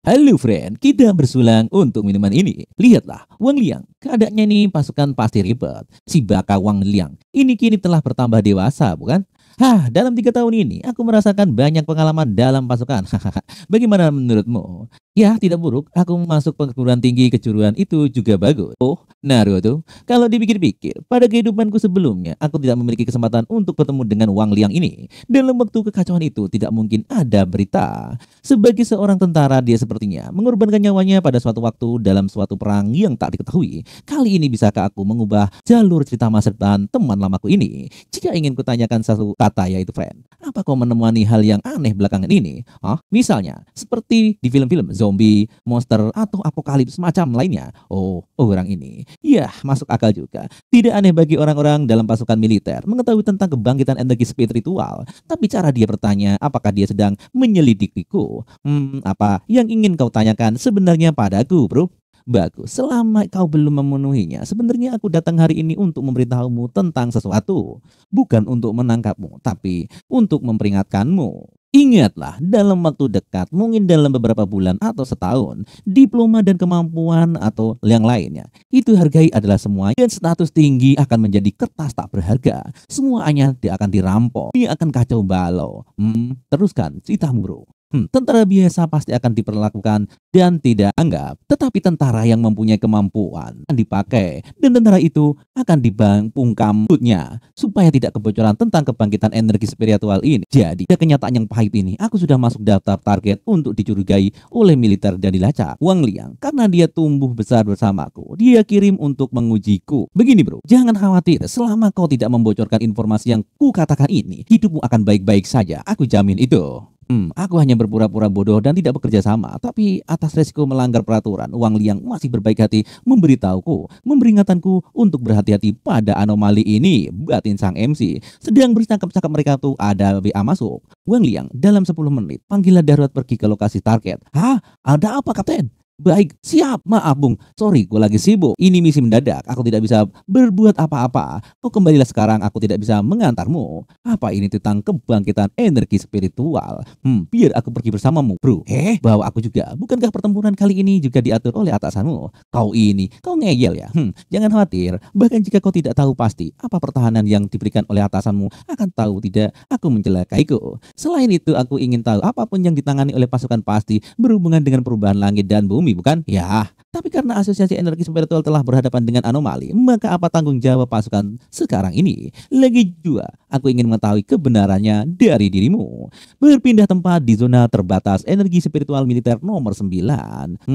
Halo friend, kita bersulang untuk minuman ini. Lihatlah, Wang Liang. Keadaannya ini pasukan pasti ribet. Si Baka Wang Liang ini kini telah bertambah dewasa, bukan? Dalam 3 tahun ini aku merasakan banyak pengalaman dalam pasukan. Bagaimana menurutmu? Ya, tidak buruk. Aku masuk perguruan tinggi kejuruan itu juga bagus. Oh, Naruto. Kalau dipikir-pikir, pada kehidupanku sebelumnya, aku tidak memiliki kesempatan untuk bertemu dengan Wang Liang ini. Dalam waktu kekacauan itu, tidak mungkin ada berita. Sebagai seorang tentara, dia sepertinya mengorbankan nyawanya pada suatu waktu dalam suatu perang yang tak diketahui. Kali ini bisakah aku mengubah jalur cerita masa depan teman lamaku ini? Jika ingin kutanyakan satu kata, yaitu friend, apa kau menemani hal yang aneh belakangan ini? Misalnya, seperti di film-film zombie, monster, atau apokalips macam lainnya. Oh, orang ini. Ya, masuk akal juga. Tidak aneh bagi orang-orang dalam pasukan militer mengetahui tentang kebangkitan energi spiritual. Tapi cara dia bertanya, apakah dia sedang menyelidikiku? Apa yang ingin kau tanyakan sebenarnya padaku, bro? Bagus, selama kau belum memenuhinya, sebenarnya aku datang hari ini untuk memberitahumu tentang sesuatu. Bukan untuk menangkapmu, tapi untuk memperingatkanmu. Ingatlah, dalam waktu dekat, mungkin dalam beberapa bulan atau setahun, diploma dan kemampuan atau yang lainnya, itu hargai adalah semua, dan status tinggi akan menjadi kertas tak berharga. Semuanya dia akan dirampok, dia akan kacau balau. Teruskan ceritamu, bro. Tentara biasa pasti akan diperlakukan dan tidak anggap, tetapi tentara yang mempunyai kemampuan akan dipakai, dan tentara itu akan dibangpungkan mulutnya supaya tidak kebocoran tentang kebangkitan energi spiritual ini. Jadi, kenyataan yang pahit ini, aku sudah masuk daftar target untuk dicurigai oleh militer dan dilacak. Wang Liang, karena dia tumbuh besar bersamaku, dia kirim untuk mengujiku. Begini bro, jangan khawatir, selama kau tidak membocorkan informasi yang ku katakan ini, hidupmu akan baik-baik saja, aku jamin itu. Aku hanya berpura-pura bodoh dan tidak bekerja sama, tapi atas resiko melanggar peraturan, Wang Liang masih berbaik hati memberitahuku, memperingatanku untuk berhati-hati pada anomali ini. Batin sang MC sedang bercakap-cakap, mereka tuh ada BA masuk. Wang Liang, dalam 10 menit, panggilan darurat pergi ke lokasi target. Ada apa kapten? Baik, siap. Maaf bung, sorry gue lagi sibuk. Ini misi mendadak, aku tidak bisa berbuat apa-apa. Kau kembalilah sekarang, aku tidak bisa mengantarmu. Apa ini tentang kebangkitan energi spiritual? Biar aku pergi bersamamu bro. Bawa aku juga. Bukankah pertempuran kali ini juga diatur oleh atasanmu? Kau ngeyel ya? Jangan khawatir, bahkan jika kau tidak tahu pasti apa pertahanan yang diberikan oleh atasanmu, akan tahu tidak aku mencelakaiku. Selain itu, aku ingin tahu apapun yang ditangani oleh pasukan pasti berhubungan dengan perubahan langit dan bumi, bukan? Ya, tapi karena asosiasi energi spiritual telah berhadapan dengan anomali, maka apa tanggung jawab pasukan sekarang ini? Lagi juga, aku ingin mengetahui kebenarannya dari dirimu. Berpindah tempat di zona terbatas energi spiritual militer nomor 9.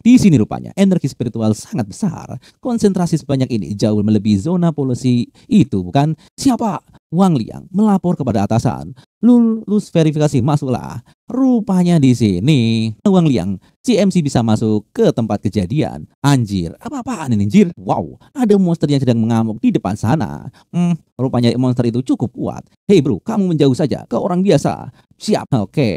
Di sini rupanya energi spiritual sangat besar. Konsentrasi sebanyak ini jauh melebihi zona polusi itu, bukan? Siapa? Wang Liang melapor kepada atasan. Lulus verifikasi, masuklah. Rupanya di sini Wang Liang, CMC bisa masuk ke tempat kejadian. Anjir, apa-apaan ini anjir? Wow, ada monster yang sedang mengamuk di depan sana. Rupanya monster itu cukup kuat. Hei bro, kamu menjauh saja, ke orang biasa. Siap, oke.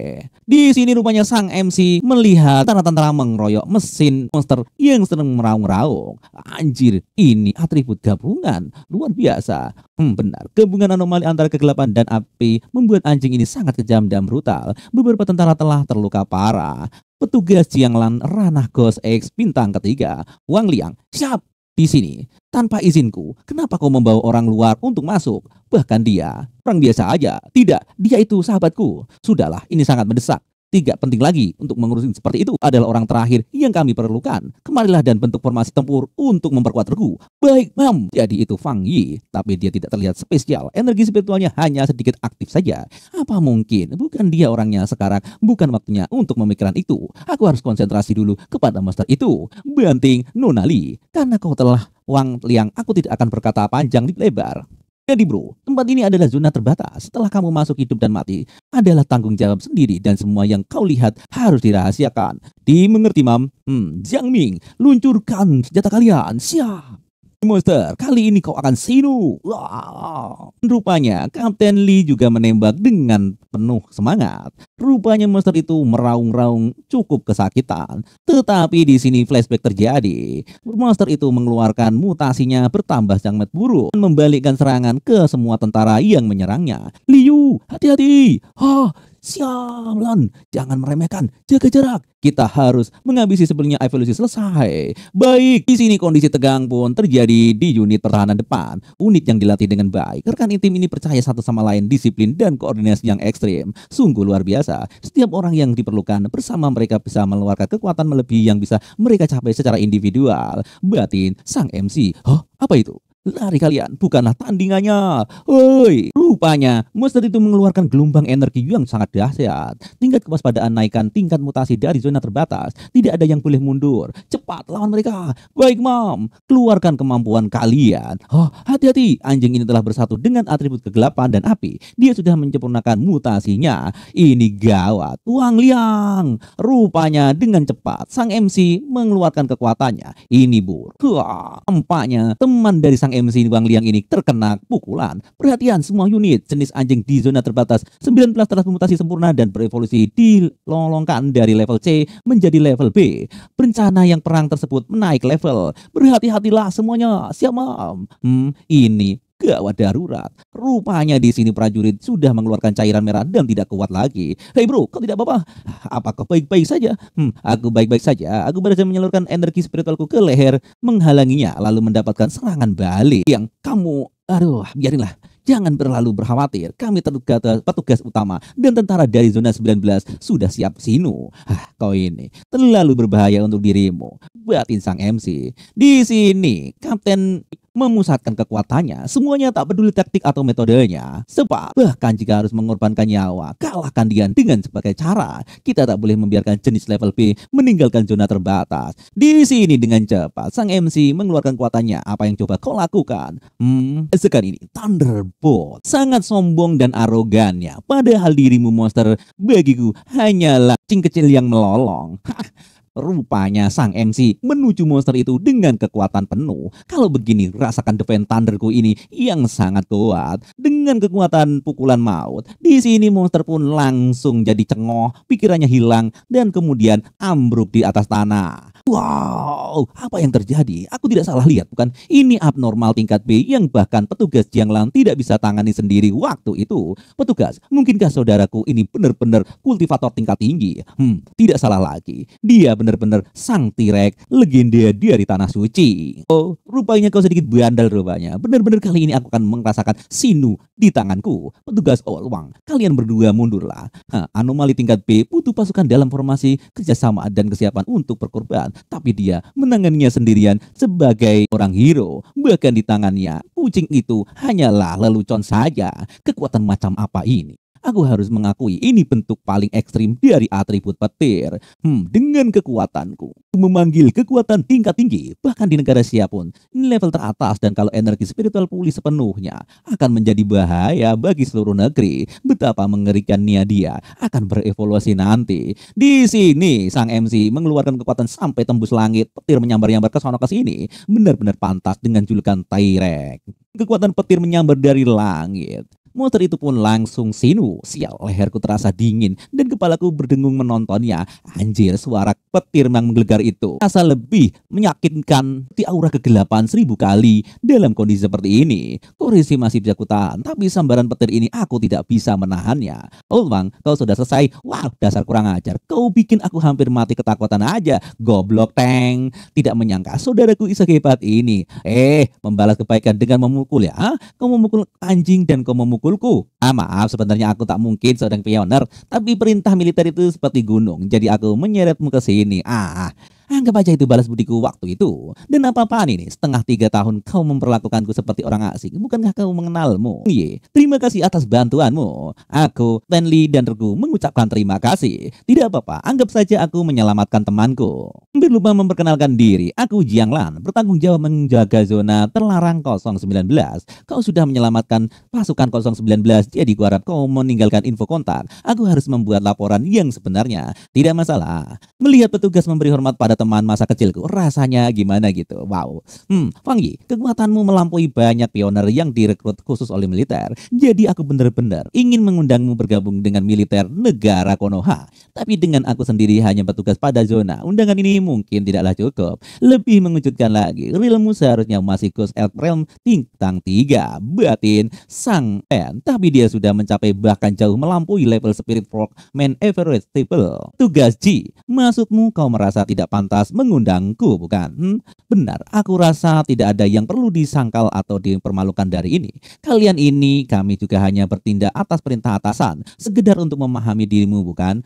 Di sini rupanya sang MC melihat tentara-tentara mengeroyok mesin monster yang sedang meraung-raung. Anjir, ini atribut gabungan luar biasa. Benar, gabungan anomali antara kegelapan dan api membuat anjing ini sangat kejam dan brutal. Beberapa tentara telah terluka parah. Petugas Jianglan ranah Ghost X bintang ketiga. Wang Liang, siap. Di sini, tanpa izinku, kenapa kau membawa orang luar untuk masuk? Bahkan dia, orang biasa aja. Tidak, dia itu sahabatku. Sudahlah, ini sangat mendesak. Tidak penting lagi untuk mengurusin seperti itu, adalah orang terakhir yang kami perlukan. Kemarilah dan bentuk formasi tempur untuk memperkuat regu. Baik, Mam. Jadi itu Fang Yi, tapi dia tidak terlihat spesial. Energi spiritualnya hanya sedikit aktif saja. Apa mungkin? Bukan dia orangnya sekarang, bukan waktunya untuk memikirkan itu. Aku harus konsentrasi dulu kepada master itu. Banting Nonali, karena kau telah Wang Liang, aku tidak akan berkata panjang di lebar. Jadi bro, tempat ini adalah zona terbatas. Setelah kamu masuk, hidup dan mati adalah tanggung jawab sendiri, dan semua yang kau lihat harus dirahasiakan. Dimengerti, Mam? Jiang Ming, luncurkan senjata kalian. Siap. Monster, kali ini kau akan sinu. Wah. Rupanya Kapten Lee juga menembak dengan penuh semangat. Rupanya monster itu meraung-raung cukup kesakitan. Tetapi di sini flashback terjadi. Monster itu mengeluarkan mutasinya bertambah sangat buruk dan membalikkan serangan ke semua tentara yang menyerangnya. Liu, hati-hati. Sialan, jangan meremehkan, jaga jarak. Kita harus menghabisi sebelumnya evolusi selesai. Baik, di sini kondisi tegang pun terjadi di unit pertahanan depan. Unit yang dilatih dengan baik. Rekan intim ini percaya satu sama lain, disiplin dan koordinasi yang ekstrim. Sungguh luar biasa. Setiap orang yang diperlukan bersama mereka bisa mengeluarkan kekuatan melebihi yang bisa mereka capai secara individual. Batin sang MC. Hah? Apa itu? Lari kalian, bukanlah tandingannya. Woi, rupanya monster itu mengeluarkan gelombang energi yang sangat dahsyat. Tingkat kewaspadaan naikkan tingkat mutasi dari zona terbatas. Tidak ada yang boleh mundur. Cepat lawan mereka. Baik, Mam. Keluarkan kemampuan kalian. Oh, hati-hati. Anjing ini telah bersatu dengan atribut kegelapan dan api. Dia sudah menyempurnakan mutasinya. Ini gawat. Wang Liang. Rupanya dengan cepat sang MC mengeluarkan kekuatannya. Ini bur. Wah, tampaknya teman dari sang MC Wang Liang ini terkena pukulan. Perhatian semua unit jenis anjing di zona terbatas 19 telah bermutasi sempurna dan berevolusi dilolongkan dari level C menjadi level B. Berencana yang perang tersebut menaik level. Berhati-hatilah semuanya. Siap, Mam. Ini gawat darurat. Rupanya di sini prajurit sudah mengeluarkan cairan merah dan tidak kuat lagi. Hei bro, kau tidak apa-apa? Apakah baik-baik saja? Aku baik-baik saja. Aku berhasil menyalurkan energi spiritualku ke leher, menghalanginya, lalu mendapatkan serangan balik. Yang kamu, aduh, biarinlah. Jangan terlalu berkhawatir. Kami petugas utama dan tentara dari zona 19 sudah siap sinu. Kau ini terlalu berbahaya untuk dirimu. Batin sang MC. Di sini Kapten memusatkan kekuatannya. Semuanya tak peduli taktik atau metodenya. Sebab bahkan jika harus mengorbankan nyawa, kalahkan dia dengan sebagai cara. Kita tak boleh membiarkan jenis level B meninggalkan zona terbatas. Di sini dengan cepat sang MC mengeluarkan kekuatannya. Apa yang coba kau lakukan? Sekarang ini Thunderbolt. Sangat sombong dan arogannya. Padahal dirimu monster bagiku hanyalah cing kecil yang melolong. Rupanya sang MC menuju monster itu dengan kekuatan penuh. Kalau begini, rasakan Defense Thunderku ini yang sangat kuat. Dengan kekuatan pukulan maut, di sini monster pun langsung jadi cengoh, pikirannya hilang, dan kemudian ambruk di atas tanah. Wow, apa yang terjadi? Aku tidak salah lihat, bukan? Ini abnormal tingkat B yang bahkan petugas Jianglan tidak bisa tangani sendiri waktu itu. Petugas, mungkinkah saudaraku ini benar-benar kultivator tingkat tinggi? Tidak salah lagi. Dia benar-benar sang T-Rex legenda dari tanah suci. Oh, rupanya kau sedikit bandel rupanya. Benar-benar kali ini aku akan merasakan sinu di tanganku. Petugas Wang, kalian berdua mundurlah. Anomali tingkat B butuh pasukan dalam formasi kerjasama dan kesiapan untuk berkorban. Tapi dia menanganinya sendirian sebagai orang hero. Bahkan di tangannya, kucing itu hanyalah lelucon saja. Kekuatan macam apa ini? Aku harus mengakui ini bentuk paling ekstrim dari atribut petir. Dengan kekuatanku, memanggil kekuatan tingkat tinggi, bahkan di negara siapapun, ini level teratas dan kalau energi spiritual pulih sepenuhnya, akan menjadi bahaya bagi seluruh negeri. Betapa mengerikannya dia akan berevolusi nanti. Di sini, sang MC mengeluarkan kekuatan sampai tembus langit, petir menyambar-nyambar ke sono ke sini. Benar-benar pantas dengan julukan T-Rex. Kekuatan petir menyambar dari langit. Monster itu pun langsung sinu. Sial, leherku terasa dingin dan kepalaku berdengung menontonnya. Anjir, suara petir yang menggelegar itu rasa lebih menyakitkan di aura kegelapan 1000 kali dalam kondisi seperti ini. Kondisi masih bisa kutahan, tapi sambaran petir ini aku tidak bisa menahannya. Oh bang, kau sudah selesai? Wow, dasar kurang ajar. Kau bikin aku hampir mati ketakutan aja. Goblok Teng. Tidak menyangka saudaraku bisa hebat ini. Membalas kebaikan dengan memukul ya. Kau memukul anjing dan kau memukul maaf, sebenarnya aku tak mungkin seorang pioner, tapi perintah militer itu seperti gunung, jadi aku menyeretmu ke sini. Anggap aja itu balas budiku waktu itu. Dan apa-apaan ini? Setengah 3 tahun kau memperlakukanku seperti orang asing. Bukankah kau mengenalmu? Terima kasih atas bantuanmu. Aku, Tenli dan Regu mengucapkan terima kasih. Tidak apa-apa, anggap saja aku menyelamatkan temanku. Hampir lupa memperkenalkan diri. Aku Jianglan, bertanggung jawab menjaga zona terlarang 019. Kau sudah menyelamatkan pasukan 019, jadi gua harap kau meninggalkan info kontak. Aku harus membuat laporan yang sebenarnya. Tidak masalah. Melihat petugas memberi hormat pada kepada teman masa kecilku. Rasanya gimana gitu. Wow. Wangyi, kekuatanmu melampaui banyak pioner yang direkrut khusus oleh militer. Jadi aku benar-benar ingin mengundangmu bergabung dengan militer negara Konoha. Tapi dengan aku sendiri hanya bertugas pada zona, undangan ini mungkin tidaklah cukup. Lebih mengejutkan lagi, realmu seharusnya masih Ghost Elf Realm Bintang 3, batin Sang N. Tapi dia sudah mencapai bahkan jauh melampaui level Spirit Frogman Everest Table. Tugas G, maksudmu kau merasa tidak pantas mengundangku, bukan? Benar, aku rasa tidak ada yang perlu disangkal atau dipermalukan dari ini. Kalian ini, kami juga hanya bertindak atas perintah atasan, sekedar untuk memahami dirimu, bukan?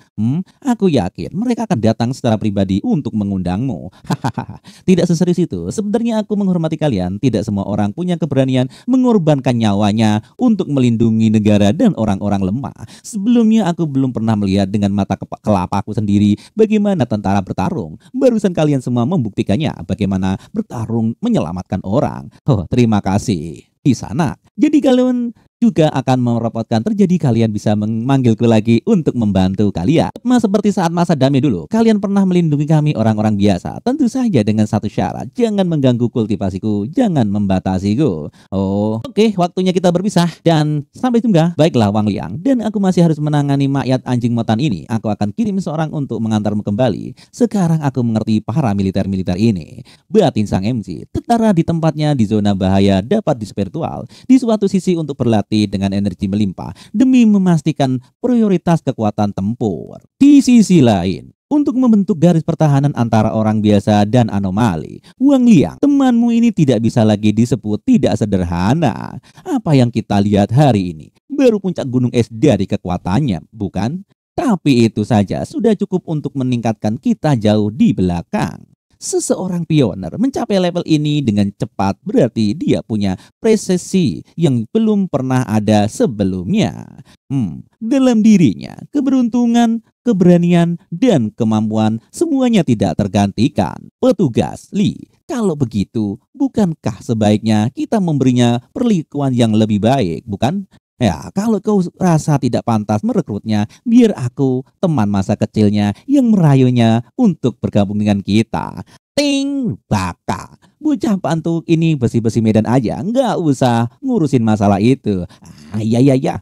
Aku yakin mereka akan datang secara pribadi untuk mengundangmu. Hahaha, tidak seserius itu. Sebenarnya aku menghormati kalian. Tidak semua orang punya keberanian mengorbankan nyawanya untuk melindungi negara dan orang-orang lemah. Sebelumnya aku belum pernah melihat dengan mata kelapaku sendiri bagaimana tentara bertarung. Barusan kalian semua membuktikannya bagaimana bertarung menyelamatkan orang. Oh, terima kasih. Di sana. Jadi kalian juga akan merepotkan terjadi kalian bisa memanggilku lagi untuk membantu kalian. Seperti saat masa damai dulu, kalian pernah melindungi kami orang-orang biasa. Tentu saja dengan satu syarat, jangan mengganggu kultivasiku, jangan membatasiku. Oh, oke, waktunya kita berpisah dan sampai jumpa. Baiklah Wang Liang, dan aku masih harus menangani mayat anjing motan ini. Aku akan kirim seorang untuk mengantarmu kembali. Sekarang aku mengerti para militer-militer ini. Batin Sang MC, tetara di tempatnya di zona bahaya dapat di spiritual. Di suatu sisi untuk berlatih dengan energi melimpah demi memastikan prioritas kekuatan tempur. Di sisi lain, untuk membentuk garis pertahanan antara orang biasa dan anomali, Wang Liang, temanmu ini tidak bisa lagi disebut tidak sederhana. Apa yang kita lihat hari ini baru puncak gunung es dari kekuatannya, bukan? Tapi itu saja sudah cukup untuk meningkatkan kita jauh di belakang. Seseorang pioner mencapai level ini dengan cepat berarti dia punya presisi yang belum pernah ada sebelumnya. Dalam dirinya, keberuntungan, keberanian, dan kemampuan semuanya tidak tergantikan. Petugas Li, kalau begitu, bukankah sebaiknya kita memberinya perlakuan yang lebih baik, bukan? Ya, kalau kau rasa tidak pantas merekrutnya, biar aku, teman masa kecilnya, yang merayunya untuk bergabung dengan kita. Ting, baka. Bocah pantuk ini besi-besi medan aja, nggak usah ngurusin masalah itu. Ya.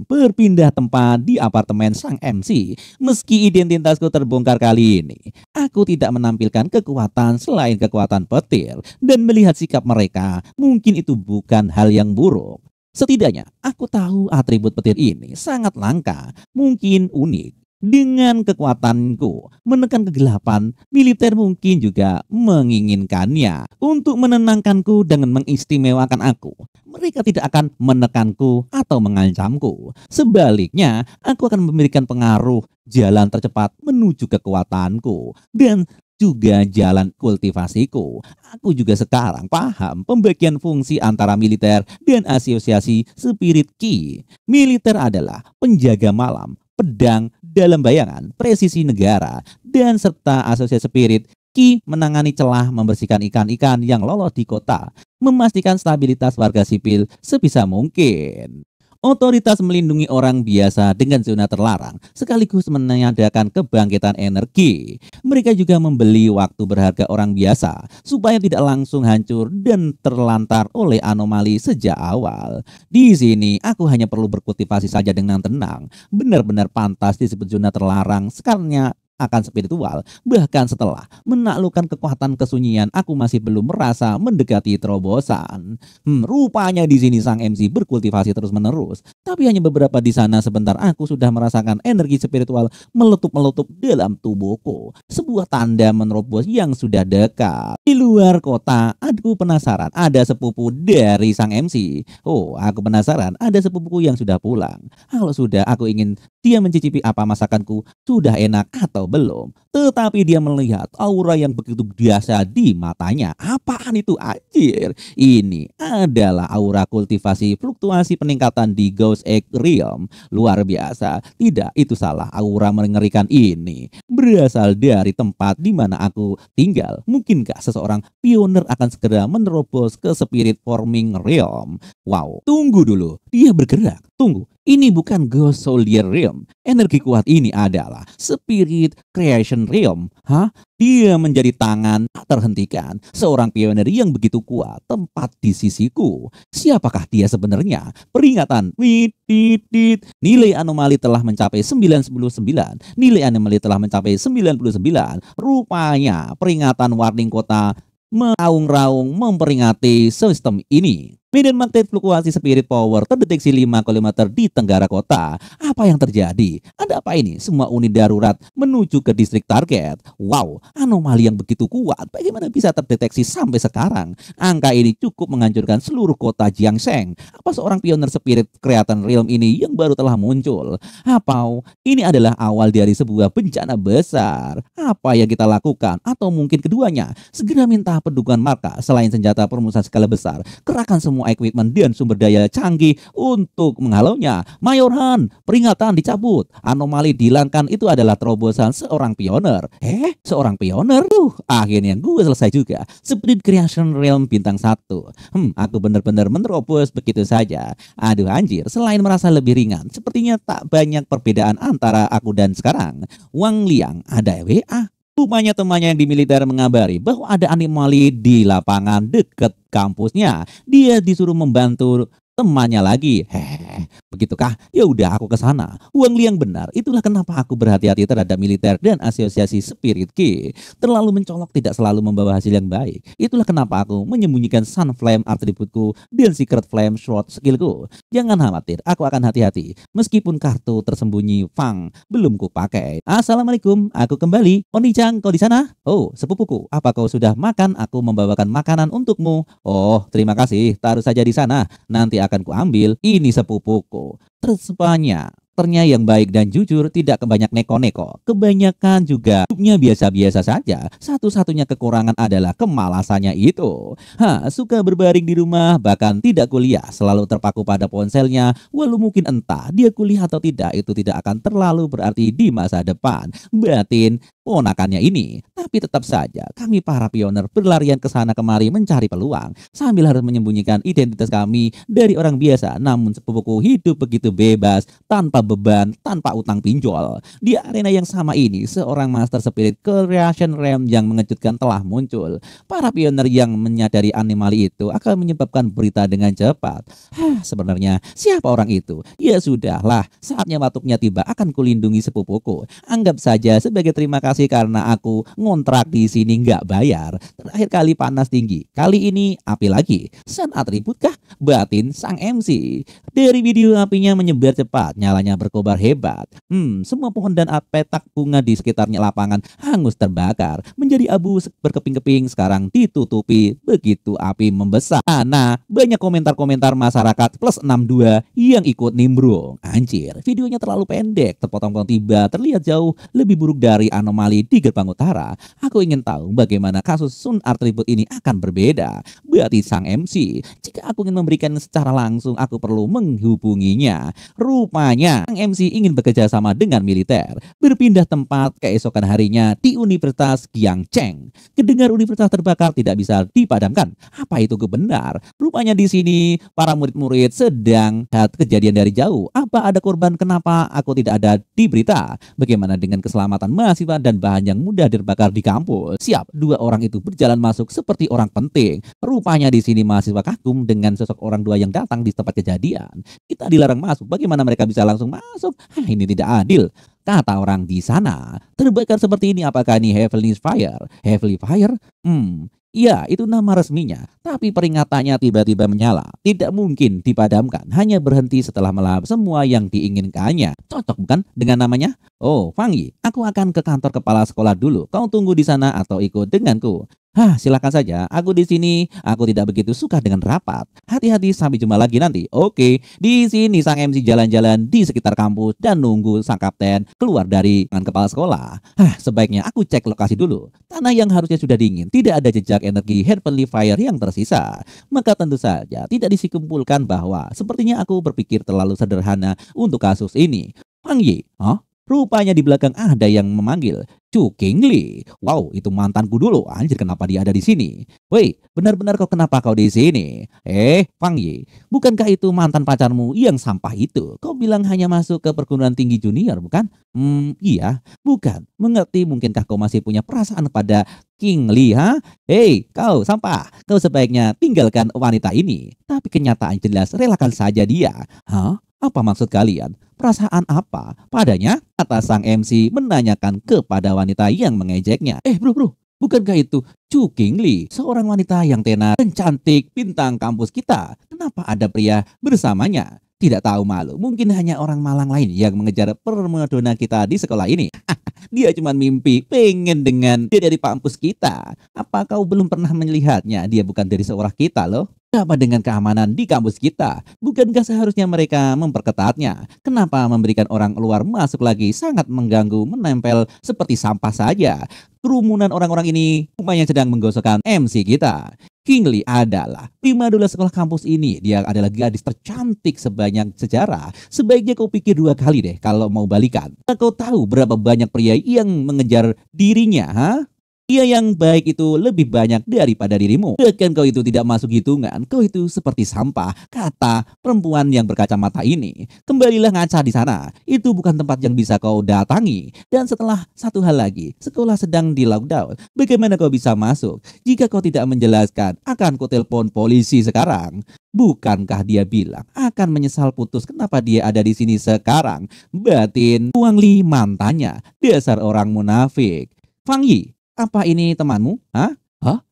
Berpindah tempat di apartemen Sang MC. Meski identitasku terbongkar kali ini, aku tidak menampilkan kekuatan selain kekuatan petir. Dan melihat sikap mereka, mungkin itu bukan hal yang buruk. Setidaknya, aku tahu atribut petir ini sangat langka, mungkin unik. Dengan kekuatanku menekan kegelapan, militer mungkin juga menginginkannya untuk menenangkanku dengan mengistimewakan aku. Mereka tidak akan menekanku atau mengancamku. Sebaliknya, aku akan memberikan pengaruh jalan tercepat menuju kekuatanku dan juga jalan kultivasiku. Aku juga sekarang paham pembagian fungsi antara militer dan asosiasi Spirit Ki. Militer adalah penjaga malam, pedang dalam bayangan, presisi negara, dan serta asosiasi Spirit Ki menangani celah membersihkan ikan-ikan yang lolos di kota, memastikan stabilitas warga sipil sebisa mungkin. Otoritas melindungi orang biasa dengan zona terlarang, sekaligus menandakan kebangkitan energi. Mereka juga membeli waktu berharga orang biasa, supaya tidak langsung hancur dan terlantar oleh anomali sejak awal. Di sini, aku hanya perlu berkultivasi saja dengan tenang. Benar-benar pantas disebut zona terlarang, sekarangnya akan spiritual. Bahkan setelah menaklukkan kekuatan kesunyian, aku masih belum merasa mendekati terobosan. Rupanya di sini Sang MC berkultivasi terus-menerus. Tapi hanya beberapa di sana sebentar aku sudah merasakan energi spiritual meletup-meletup dalam tubuhku. Sebuah tanda menerobos yang sudah dekat. Di luar kota, aku penasaran ada sepupu dari Sang MC. Oh, aku penasaran ada sepupuku yang sudah pulang. Kalau sudah, aku ingin dia mencicipi apa masakanku sudah enak atau belum. Tetapi dia melihat aura yang begitu biasa di matanya. Apaan itu anjir? Ini adalah aura kultivasi fluktuasi peningkatan di Ghost Egg Realm. Luar biasa. Tidak, itu salah. Aura mengerikan ini berasal dari tempat di mana aku tinggal. Mungkinkah seseorang pioner akan segera menerobos ke Spirit Forming Realm? Wow, tunggu dulu. Dia bergerak. Tunggu. Ini bukan Ghost Soldier Realm. Energi kuat ini adalah Spirit Creation Realm. Hah? Dia menjadi tangan tak terhentikan. Seorang pioner yang begitu kuat tempat di sisiku. Siapakah dia sebenarnya? Peringatan. Wit, tit, tit. Nilai anomali telah mencapai 99. Nilai anomali telah mencapai 99. Rupanya peringatan warning kota meraung-raung memperingati sistem ini. Medan magnet fluktuasi spirit power terdeteksi 5 km di tenggara kota. Apa yang terjadi? Ada apa ini? Semua unit darurat menuju ke distrik target. Wow, anomali yang begitu kuat. Bagaimana bisa terdeteksi sampai sekarang? Angka ini cukup menghancurkan seluruh kota Jiangsheng. Apa seorang pioner spirit Creation Realm ini yang baru telah muncul? Apa ini adalah awal dari sebuah bencana besar? Apa yang kita lakukan? Atau mungkin keduanya? Segera minta pendukungan marka selain senjata permusuhan skala besar. Kerahkan semua equipment dan sumber daya canggih untuk menghalaunya. Mayor Han, peringatan dicabut. Anomali dihilangkan itu adalah terobosan seorang pioner. Seorang pioner? Akhirnya gue selesai juga. Spirit Creation Realm bintang 1. Aku benar-benar menerobos begitu saja. Aduh anjir, selain merasa lebih ringan, sepertinya tak banyak perbedaan antara aku dan sekarang. Wang Liang, ada WA. Rupanya temannya yang di militer mengabari bahwa ada anomali di lapangan dekat kampusnya. Dia disuruh membantu temannya lagi. Begitukah? Ya udah aku ke sana. Wang Liang benar. Itulah kenapa aku berhati-hati terhadap militer dan asosiasi Spirit Key. Terlalu mencolok tidak selalu membawa hasil yang baik. Itulah kenapa aku menyembunyikan Sun Flame atributku dan Secret Flame Sword skillku. Jangan khawatir, aku akan hati-hati. Meskipun kartu tersembunyi Fang belum kupakai. Assalamualaikum, aku kembali. Oni-chan, kau di sana? Oh, sepupuku, apa kau sudah makan? Aku membawakan makanan untukmu. Oh, terima kasih. Taruh saja di sana. Nanti akan kuambil. Ini sepupuku. Tersepanya yang baik dan jujur, tidak kebanyak neko-neko. Kebanyakan juga hidupnya biasa-biasa saja. Satu-satunya kekurangan adalah kemalasannya itu. Suka berbaring di rumah, bahkan tidak kuliah, selalu terpaku pada ponselnya. Walau mungkin entah dia kuliah atau tidak, itu tidak akan terlalu berarti di masa depan. Batin ponakannya ini. Tapi tetap saja kami para pioner berlarian ke sana kemari mencari peluang sambil harus menyembunyikan identitas kami dari orang biasa. Namun sepupuku hidup begitu bebas, tanpa beban, tanpa utang pinjol. Di arena yang sama ini, seorang Master Spirit Creation Realm yang mengejutkan telah muncul. Para pioner yang menyadari anomali itu akan menyebabkan berita dengan cepat. Sebenarnya siapa orang itu? Ya sudahlah, saatnya waktunya tiba akan kulindungi sepupuku. Anggap saja sebagai terima kasih karena aku ngontrak di sini nggak bayar. Terakhir kali panas tinggi, kali ini api lagi. Sun atribut kah? Batin sang MC. Dari video apinya menyebar cepat, nyalanya berkobar hebat. Semua pohon dan petak bunga di sekitarnya lapangan hangus terbakar, menjadi abu berkeping-keping. Sekarang ditutupi begitu api membesar. Nah, banyak komentar-komentar masyarakat plus 62 yang ikut nimbrung. Anjir, videonya terlalu pendek, terpotong-potong tiba, terlihat jauh lebih buruk dari anomali di gerbang utara. Aku ingin tahu bagaimana kasus Sun atribut ini akan berbeda. Berarti sang MC, jika aku ingin memberikan secara langsung, aku perlu menghubunginya. Rupanya sang MC ingin bekerja sama dengan militer, berpindah tempat keesokan harinya di Universitas Jiangsheng. Kedengar universitas terbakar tidak bisa dipadamkan. Apa itu benar? Rupanya di sini para murid-murid sedang lihat kejadian dari jauh. Apa ada korban? Kenapa aku tidak ada di berita? Bagaimana dengan keselamatan mahasiswa dan bahan yang mudah terbakar di kampus? Siap, dua orang itu berjalan masuk seperti orang penting. Rupanya di sini mahasiswa kagum dengan sosok orang dua yang datang di tempat kejadian. Kita dilarang masuk, bagaimana mereka bisa langsung masuk? Ini tidak adil, kata orang di sana. Terbakar seperti ini, apakah ini Heavenly Fire? Heavenly Fire? Ya, itu nama resminya. Tapi peringatannya tiba-tiba menyala. Tidak mungkin dipadamkan, hanya berhenti setelah melahap semua yang diinginkannya. Cocok bukan dengan namanya? Oh, Fangi, aku akan ke kantor kepala sekolah dulu. Kau tunggu di sana atau ikut denganku? Silakan saja. Aku di sini. Aku tidak begitu suka dengan rapat. Hati-hati, sampai jumpa lagi nanti. Oke. Di sini sang MC jalan-jalan di sekitar kampus dan nunggu sang kapten keluar dari kepala sekolah. Sebaiknya aku cek lokasi dulu. Tanah yang harusnya sudah dingin, tidak ada jejak energi Heavenly Fire yang tersisa. Maka tentu saja tidak disimpulkan bahwa sepertinya aku berpikir terlalu sederhana untuk kasus ini. Wang Yi, Rupanya di belakang ada yang memanggil, Chu Qingli. Wow, itu mantanku dulu. Anjir, kenapa dia ada di sini? Woi, benar-benar kau kenapa kau di sini? Fang Yi, bukankah itu mantan pacarmu yang sampah itu? Kau bilang hanya masuk ke perguruan tinggi junior, bukan? Iya, bukan. Mengerti mungkinkah kau masih punya perasaan pada Qingli, ha? Hei, kau sampah. Kau sebaiknya tinggalkan wanita ini. Tapi kenyataan jelas relakan saja dia. Hah? Apa maksud kalian? Perasaan apa padanya? Kata sang MC menanyakan kepada wanita yang mengejeknya. Bro, bukankah itu Chu Qingli, seorang wanita yang tenar dan cantik bintang kampus kita? Kenapa ada pria bersamanya? Tidak tahu malu, mungkin hanya orang Malang lain yang mengejar permadona kita di sekolah ini. Dia cuma mimpi pengen dengan dia dari kampus kita. Apa kau belum pernah melihatnya? Dia bukan dari seorang kita loh. Apa dengan keamanan di kampus kita? Bukankah seharusnya mereka memperketatnya? Kenapa memberikan orang luar masuk lagi? Sangat mengganggu, menempel seperti sampah saja. Kerumunan orang-orang ini rupanya sedang menggosokkan MC kita. Qingli adalah primadona sekolah kampus ini. Dia adalah gadis tercantik sebanyak sejarah. Sebaiknya kau pikir 2 kali deh kalau mau balikan. Kau tahu berapa banyak pria yang mengejar dirinya, ha? Dia yang baik itu lebih banyak daripada dirimu. Bahkan kau itu tidak masuk hitungan. Kau itu seperti sampah, kata perempuan yang berkacamata ini. Kembalilah ngaca di sana. Itu bukan tempat yang bisa kau datangi. Dan setelah satu hal lagi, sekolah sedang di lockdown. Bagaimana kau bisa masuk? Jika kau tidak menjelaskan, akan ku telepon polisi sekarang. Bukankah dia bilang akan menyesal putus kenapa dia ada di sini sekarang? Batin Wang Li mantannya. Dasar orang munafik. Fang Yi, apa ini temanmu? Hah?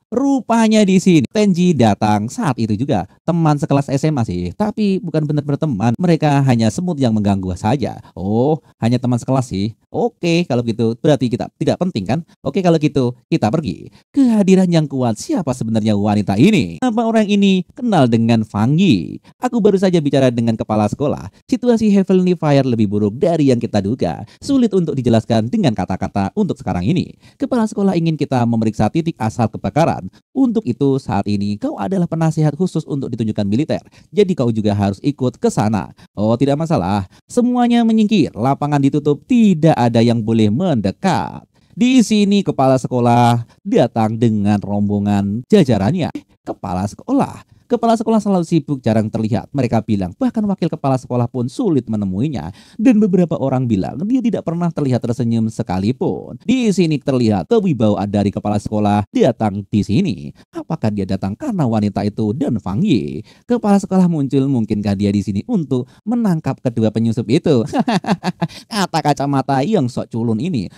Rupanya di sini Tenji datang saat itu juga. Teman sekelas SMA sih, tapi bukan benar-benar teman. Mereka hanya semut yang mengganggu saja. Oh, hanya teman sekelas sih. Oke, kalau gitu berarti kita tidak penting kan? Oke, kalau gitu kita pergi. Kehadiran yang kuat, siapa sebenarnya wanita ini? Apa orang ini kenal dengan Fang Yi? Aku baru saja bicara dengan kepala sekolah. Situasi Heavenly Fire lebih buruk dari yang kita duga. Sulit untuk dijelaskan dengan kata-kata untuk sekarang ini. Kepala sekolah ingin kita memeriksa titik asal kebakaran. Untuk itu saat ini kau adalah penasihat khusus untuk ditunjukkan militer. Jadi kau juga harus ikut ke sana. Oh, tidak masalah. Semuanya menyingkir. Lapangan ditutup. Tidak ada yang boleh mendekat. Di sini kepala sekolah datang dengan rombongan jajarannya. Kepala sekolah. Kepala sekolah selalu sibuk, jarang terlihat. Mereka bilang bahkan wakil kepala sekolah pun sulit menemuinya. Dan beberapa orang bilang dia tidak pernah terlihat tersenyum sekalipun. Di sini terlihat kewibawaan dari kepala sekolah datang di sini. Apakah dia datang karena wanita itu dan Fang Yi? Kepala sekolah muncul, mungkinkah dia di sini untuk menangkap kedua penyusup itu? Kata kacamata yang sok culun ini.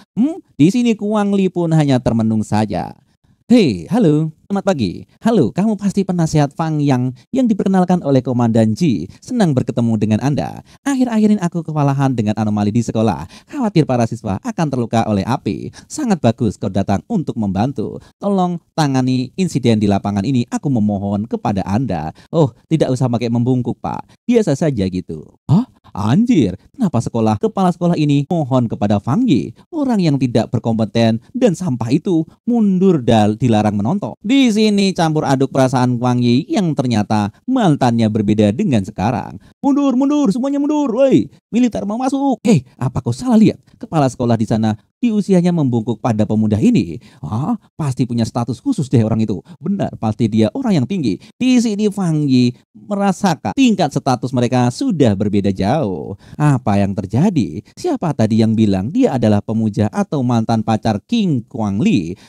Di sini Wang Li pun hanya termenung saja. Hei, halo, selamat pagi. Halo, kamu pasti penasihat Fang yang diperkenalkan oleh Komandan Ji. Senang bertemu dengan Anda. Akhir-akhir ini aku kewalahan dengan anomali di sekolah. Khawatir para siswa akan terluka oleh api. Sangat bagus kau datang untuk membantu. Tolong tangani insiden di lapangan ini. Aku memohon kepada Anda. Oh, tidak usah pakai membungkuk, Pak. Biasa saja gitu. Hah? Anjir, kenapa kepala sekolah ini mohon kepada Fang Yi, orang yang tidak berkompeten dan sampah itu mundur dan dilarang menonton. Di sini campur aduk perasaan Fang Yi yang ternyata mantannya berbeda dengan sekarang. Mundur, semuanya mundur, woi, militer mau masuk. Apa kau salah lihat? Kepala sekolah di sana di usianya membungkuk pada pemuda ini. Pasti punya status khusus deh orang itu. Benar, pasti dia orang yang tinggi. Di sini Fang Yi merasakan tingkat status mereka sudah berbeda jauh. Apa yang terjadi? Siapa tadi yang bilang dia adalah pemuja atau mantan pacar King Kuang Li?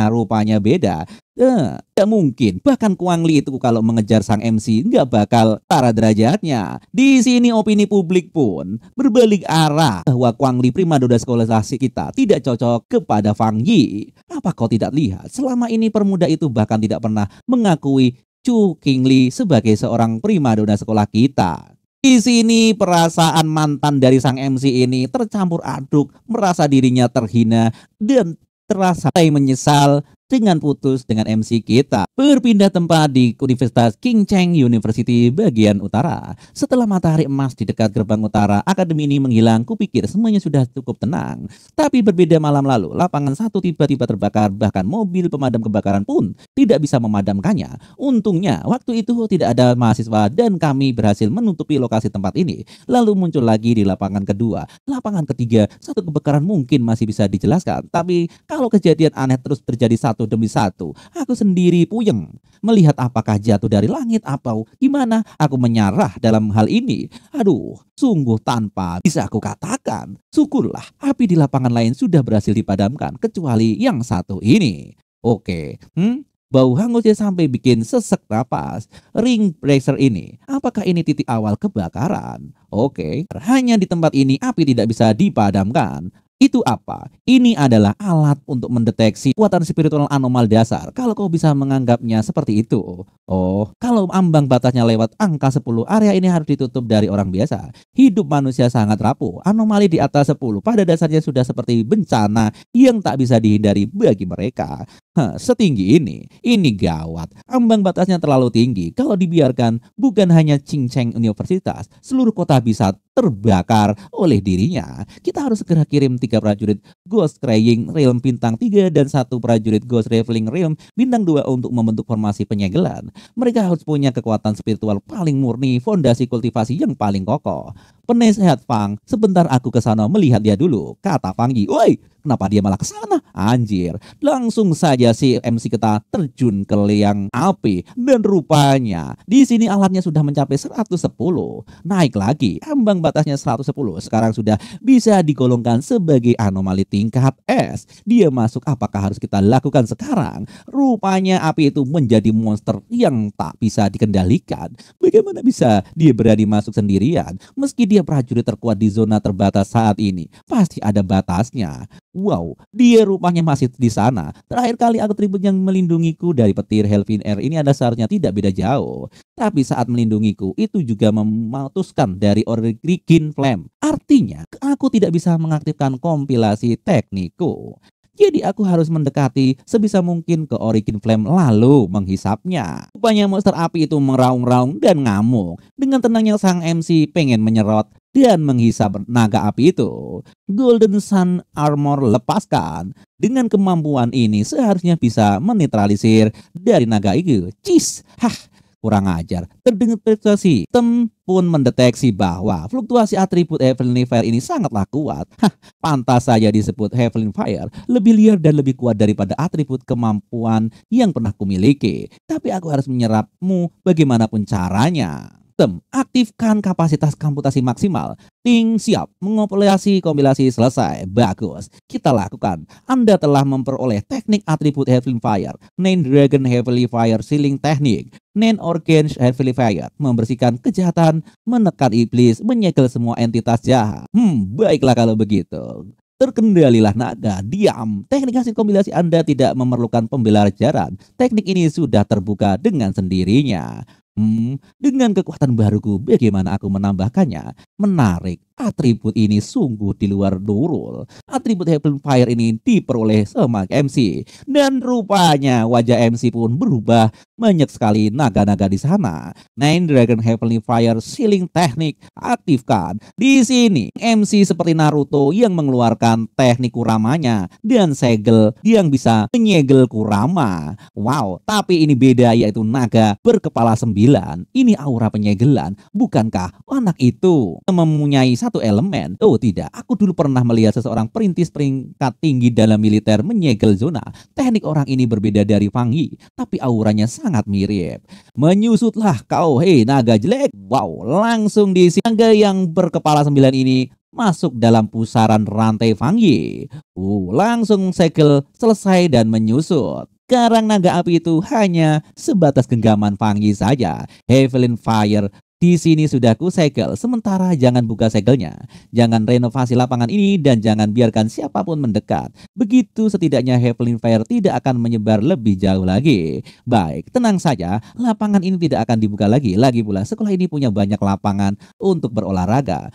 Rupanya beda. Tidak mungkin. Bahkan Kuang Li itu kalau mengejar sang MC nggak bakal tara derajatnya. Di sini opini publik pun berbalik arah bahwa Kuang Li primadona sekolah kita tidak cocok kepada Fang Yi. Apa kau tidak lihat? Selama ini pemuda itu bahkan tidak pernah mengakui Chu Qingli sebagai seorang primadona sekolah kita. Di sini perasaan mantan dari sang MC ini tercampur aduk, merasa dirinya terhina dan terasa menyesal dengan putus dengan MC kita. Berpindah tempat di Universitas King Cheng University bagian utara. Setelah matahari emas di dekat gerbang utara, akademi ini menghilang. Kupikir semuanya sudah cukup tenang. Tapi berbeda malam lalu, lapangan satu tiba-tiba terbakar, bahkan mobil pemadam kebakaran pun tidak bisa memadamkannya. Untungnya, waktu itu tidak ada mahasiswa dan kami berhasil menutupi lokasi tempat ini. Lalu muncul lagi di lapangan kedua, lapangan ketiga, satu kebakaran mungkin masih bisa dijelaskan. Tapi kalau kejadian aneh terus terjadi satu demi satu, aku sendiri puyeng. Melihat apakah jatuh dari langit atau gimana, aku menyerah dalam hal ini. Aduh, sungguh tanpa bisa aku katakan. Syukurlah api di lapangan lain sudah berhasil dipadamkan, kecuali yang satu ini. Oke, bau hangusnya sampai bikin sesek napas. Ring breaker ini, apakah ini titik awal kebakaran? Oke, hanya di tempat ini api tidak bisa dipadamkan. Itu apa? Ini adalah alat untuk mendeteksi kekuatan spiritual anomal dasar. Kalau kau bisa menganggapnya seperti itu. Oh, kalau ambang batasnya lewat angka 10, area ini harus ditutup dari orang biasa. Hidup manusia sangat rapuh. Anomali di atas 10 pada dasarnya sudah seperti bencana yang tak bisa dihindari bagi mereka. Setinggi ini gawat. Ambang batasnya terlalu tinggi. Kalau dibiarkan, bukan hanya King Cheng Universitas, seluruh kota bisa terbakar oleh dirinya. Kita harus segera kirim 3 prajurit Ghost Crying Realm bintang 3 dan 1 prajurit Ghost Reveling Realm bintang 2 untuk membentuk formasi penyegelan. Mereka harus punya kekuatan spiritual paling murni, fondasi kultivasi yang paling kokoh. Penasehat Fang, sebentar aku ke sana melihat dia dulu, kata Fang Yi. Woi, kenapa dia malah ke sana? Anjir. Langsung saja si MC kita terjun ke liang api dan rupanya di sini alatnya sudah mencapai 110. Naik lagi, ambang batasnya 110. Sekarang sudah bisa digolongkan sebagai anomali tingkat S. Dia masuk, apakah harus kita lakukan sekarang? Rupanya api itu menjadi monster yang tak bisa dikendalikan. Bagaimana bisa dia berani masuk sendirian? Meski dia prajurit terkuat di zona terbatas saat ini, pasti ada batasnya. Wow, dia rupanya masih di sana. Terakhir kali atribut yang melindungiku dari petir Helvin Air ini ada seharusnya tidak beda jauh. Tapi saat melindungiku, itu juga memutuskan dari Origin Flame. Artinya, aku tidak bisa mengaktifkan kompilasi teknikku. Jadi aku harus mendekati sebisa mungkin ke Origin Flame lalu menghisapnya. Rupanya monster api itu meraung-raung dan ngamuk. Dengan tenangnya sang MC pengen menyerot dan menghisap naga api itu. Golden Sun Armor lepaskan. Dengan kemampuan ini seharusnya bisa menetralisir dari naga itu. Cis, kurang ajar. Terdengar fluktuasi. Tem pun mendeteksi bahwa fluktuasi atribut Heavenly Fire ini sangatlah kuat. Pantas saja disebut Heavenly Fire. Lebih liar dan lebih kuat daripada atribut kemampuan yang pernah kumiliki. Tapi aku harus menyerapmu bagaimanapun caranya. Aktifkan kapasitas komputasi maksimal. Ting, siap. Mengoperasi kompilasi selesai. Bagus. Kita lakukan. Anda telah memperoleh teknik atribut Heavenly Fire. Nine Dragon Heavenly Fire Sealing Teknik. Nine Organs Heavenly Fire. Membersihkan kejahatan, menekan iblis, menyegel semua entitas jahat. Baiklah kalau begitu. Terkendalilah naga, diam. Teknik hasil kombinasi Anda tidak memerlukan pembelajaran. Teknik ini sudah terbuka dengan sendirinya. Dengan kekuatan baruku, bagaimana aku menambahkannya? Menarik. Atribut ini sungguh di luar nurul. Atribut Heavenly Fire ini diperoleh sama MC. Dan rupanya wajah MC pun berubah. Banyak sekali naga-naga di sana. Nine Dragon Heavenly Fire Sealing Teknik aktifkan. Di sini MC seperti Naruto yang mengeluarkan teknik Kuramanya dan segel yang bisa menyegel Kurama. Wow, tapi ini beda, yaitu naga berkepala 9. Ini aura penyegelan. Bukankah anak itu mempunyai satu elemen? Oh tidak, aku dulu pernah melihat seseorang perintis peringkat tinggi dalam militer menyegel zona. Teknik orang ini berbeda dari Fang Yi, tapi auranya sangat mirip. Menyusutlah kau, hei naga jelek. Wow, langsung di naga yang berkepala 9 ini masuk dalam pusaran rantai Fang Yi. Langsung segel selesai dan menyusut. Sekarang naga api itu hanya sebatas genggaman Fang Yi saja. Heavenly Fire di sini sudah ku segel, sementara jangan buka segelnya. Jangan renovasi lapangan ini dan jangan biarkan siapapun mendekat. Begitu setidaknya Heavenly Fire tidak akan menyebar lebih jauh lagi. Baik, tenang saja, lapangan ini tidak akan dibuka lagi. Lagi pula sekolah ini punya banyak lapangan untuk berolahraga.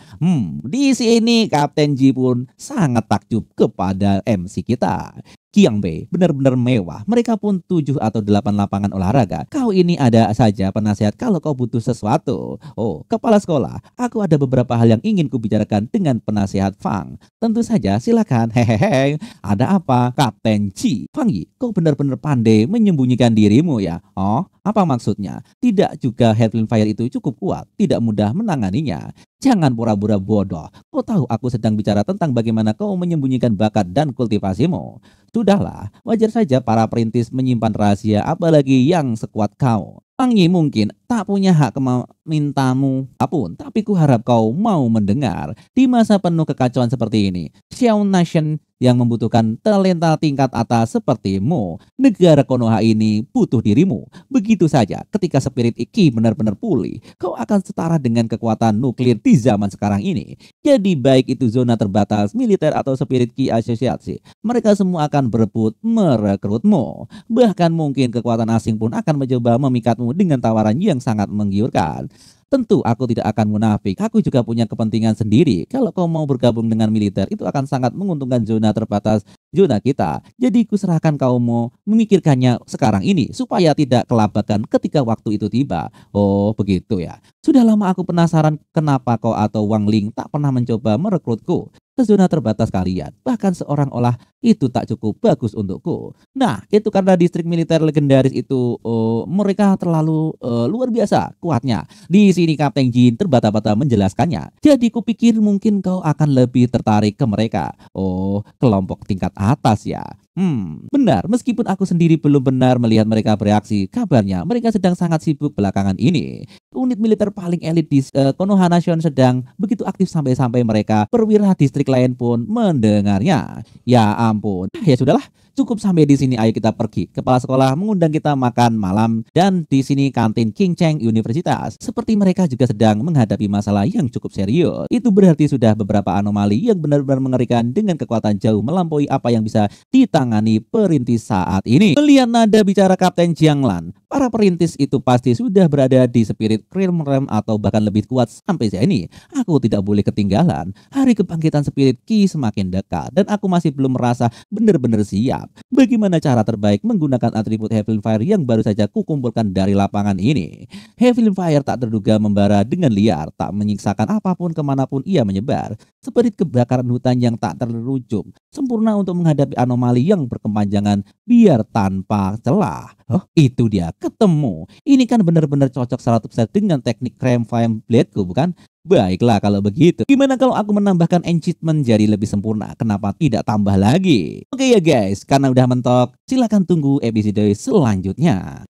Di sini Kapten Ji pun sangat takjub kepada MC kita. Kiang Bei benar-benar mewah. Mereka pun 7 atau 8 lapangan olahraga. Kau ini ada saja penasehat kalau kau butuh sesuatu. Oh, kepala sekolah, aku ada beberapa hal yang ingin kubicarakan dengan penasehat Fang. Tentu saja, silakan. Hehehe. Ada apa? Kapten Chi. Fang Yi, kau benar-benar pandai menyembunyikan dirimu ya. Oh, apa maksudnya? Tidak juga Heavenly Fire itu cukup kuat, tidak mudah menanganinya. Jangan pura-pura bodoh. Kau tahu aku sedang bicara tentang bagaimana kau menyembunyikan bakat dan kultivasimu. Sudahlah, wajar saja para perintis menyimpan rahasia, apalagi yang sekuat kau. Fang Yi mungkin tak punya hak memintamu apapun, tapi ku harap kau mau mendengar. Di masa penuh kekacauan seperti ini, Xiao Nation yang membutuhkan talenta tingkat atas sepertimu, negara Konoha ini butuh dirimu. Begitu saja, ketika spirit Iki benar-benar pulih, kau akan setara dengan kekuatan nuklir di zaman sekarang ini. Jadi baik itu zona terbatas, militer atau spirit Ki asosiasi, mereka semua akan berebut merekrutmu. Bahkan mungkin kekuatan asing pun akan mencoba memikatmu dengan tawaran yang sangat menggiurkan. Tentu aku tidak akan munafik, aku juga punya kepentingan sendiri. Kalau kau mau bergabung dengan militer, itu akan sangat menguntungkan zona terbatas, zona kita. Jadi kuserahkan kau mau memikirkannya sekarang ini, supaya tidak kelabakan ketika waktu itu tiba. Oh, begitu ya. Sudah lama aku penasaran kenapa kau atau Wang Ling tak pernah mencoba merekrutku ke zona terbatas kalian. Bahkan seorang olah itu tak cukup bagus untukku. Nah, itu karena distrik militer legendaris itu mereka terlalu luar biasa kuatnya. Di sini Kapten Jin terbata-bata menjelaskannya. Jadi kupikir mungkin kau akan lebih tertarik ke mereka. Oh, kelompok tingkat atas ya. Benar, meskipun aku sendiri belum benar melihat mereka bereaksi, kabarnya mereka sedang sangat sibuk belakangan ini. Unit militer paling elit di Konoha Nation sedang begitu aktif sampai-sampai mereka perwira distrik lain pun mendengarnya. Ya ampun, ya sudahlah. Cukup sampai di sini, ayo kita pergi. Kepala sekolah mengundang kita makan malam dan di sini kantin King Cheng Universitas. Seperti mereka juga sedang menghadapi masalah yang cukup serius. Itu berarti sudah beberapa anomali yang benar-benar mengerikan dengan kekuatan jauh melampaui apa yang bisa ditangani perintis saat ini. Melihat nada bicara Kapten Jianglan, para perintis itu pasti sudah berada di spirit realm atau bahkan lebih kuat sampai saat ini. Aku tidak boleh ketinggalan. Hari kebangkitan spirit Ki semakin dekat dan aku masih belum merasa benar-benar siap. Bagaimana cara terbaik menggunakan atribut Heavenly Fire yang baru saja kukumpulkan dari lapangan ini? Heavenly Fire tak terduga membara dengan liar, tak menyiksakan apapun kemanapun ia menyebar. Seperti kebakaran hutan yang tak terujung, sempurna untuk menghadapi anomali yang berkepanjangan biar tanpa celah. Oh, itu dia, ketemu. Ini kan benar-benar cocok 100% dengan teknik Creme Fire Blade-ku, bukan? Baiklah kalau begitu. Gimana kalau aku menambahkan enchantment jadi lebih sempurna? Kenapa tidak tambah lagi? Oke ya guys, karena udah mentok, silahkan tunggu episode selanjutnya.